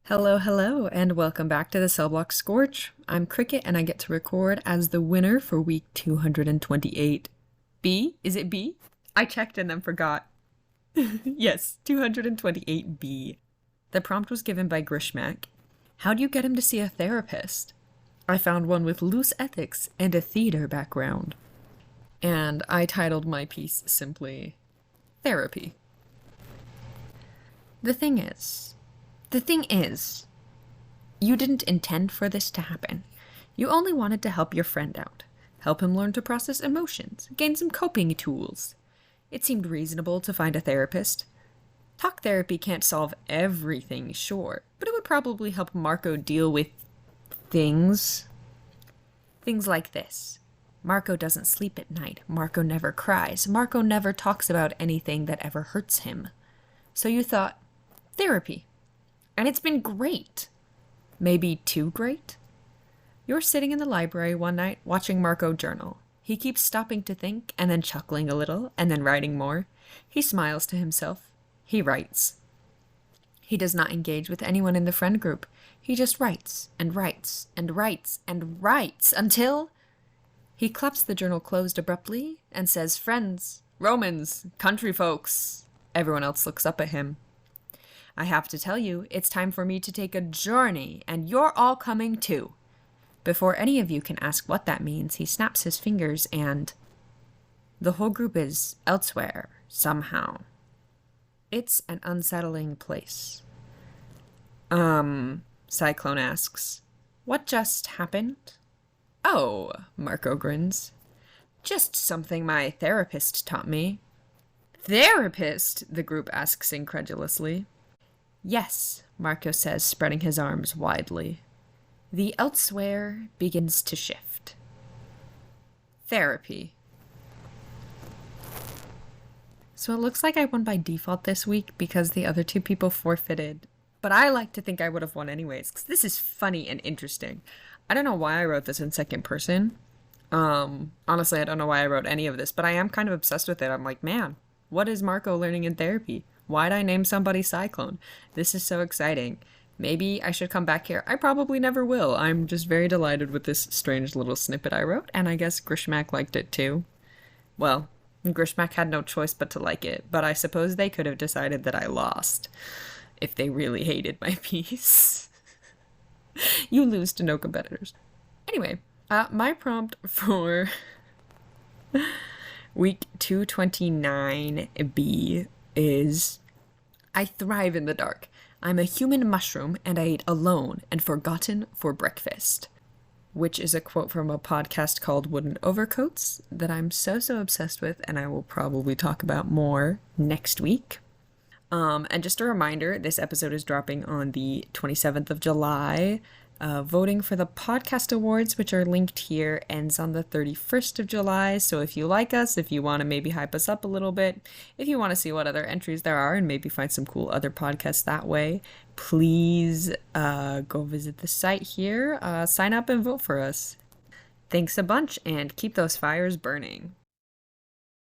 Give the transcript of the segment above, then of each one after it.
Hello, hello, and welcome back to the Cellblock Scorch. I'm Cricket, and I get to record as the winner for week 228. B? Is it B? I checked and then forgot. Yes, 228B. The prompt was given by Grishmak. How do you get him to see a therapist? I found one with loose ethics and a theater background. And I titled my piece simply, Therapy. The thing is, you didn't intend for this to happen. You only wanted to help your friend out, help him learn to process emotions, gain some coping tools. It seemed reasonable to find a therapist. Talk therapy can't solve everything, sure, but it would probably help Marco deal with things. Things like this. Marco doesn't sleep at night. Marco never cries. Marco never talks about anything that ever hurts him. So you thought, therapy. And it's been great. Maybe too great? You're sitting in the library one night watching Marco journal. He keeps stopping to think and then chuckling a little and then writing more. He smiles to himself. He writes. He does not engage with anyone in the friend group. He just writes and writes and writes and writes until he claps the journal closed abruptly and says, "Friends, Romans, country folks." Everyone else looks up at him. I have to tell you, it's time for me to take a journey, and you're all coming too. Before any of you can ask what that means, he snaps his fingers and the whole group is elsewhere, somehow. It's an unsettling place. Cyclone asks, what just happened? Oh, Marco grins. Just something my therapist taught me. Therapist? The group asks incredulously. Yes, Marco says, spreading his arms widely. The elsewhere begins to shift. Therapy. So it looks like I won by default this week because the other two people forfeited. But I like to think I would have won anyways, because this is funny and interesting. I don't know why I wrote this in second person. Honestly, I don't know why I wrote any of this, but I am kind of obsessed with it. I'm like, man, what is Marco learning in therapy? Why'd I name somebody Cyclone? This is so exciting. Maybe I should come back here. I probably never will. I'm just very delighted with this strange little snippet I wrote, and I guess Grishmak liked it too. Well, Grishmak had no choice but to like it, but I suppose they could have decided that I lost if they really hated my piece. You lose to no competitors. Anyway, my prompt for week 229B is, I thrive in the dark. I'm a human mushroom and I ate alone and forgotten for breakfast. Which is a quote from a podcast called Wooden Overcoats that I'm so obsessed with, and I will probably talk about more next week. And just a reminder, this episode is dropping on the 27th of July. Voting for the podcast awards, which are linked here, ends on the 31st of July. So if you like us, if you want to maybe hype us up a little bit, if you want to see what other entries there are and maybe find some cool other podcasts that way, please go visit the site here, sign up and vote for us. Thanks a bunch, and keep those fires burning.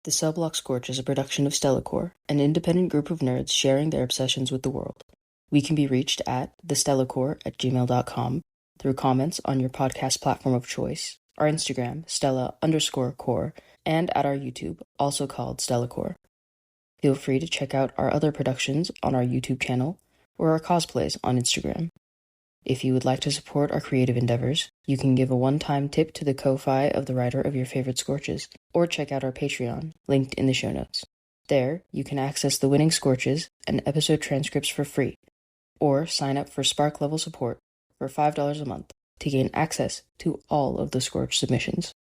The Cellblock Scorch is a production of Stellacore, an independent group of nerds sharing their obsessions with the world. We can be reached at thestellacore@gmail.com, through comments on your podcast platform of choice, our Instagram, Stella_core, and at our YouTube, also called Stellacore. Feel free to check out our other productions on our YouTube channel or our cosplays on Instagram. If you would like to support our creative endeavors, you can give a one-time tip to the Ko-Fi of the writer of your favorite Scorches, or check out our Patreon, linked in the show notes. There, you can access the winning Scorches and episode transcripts for free, or sign up for Spark level support for $5 a month to gain access to all of the Scorch submissions.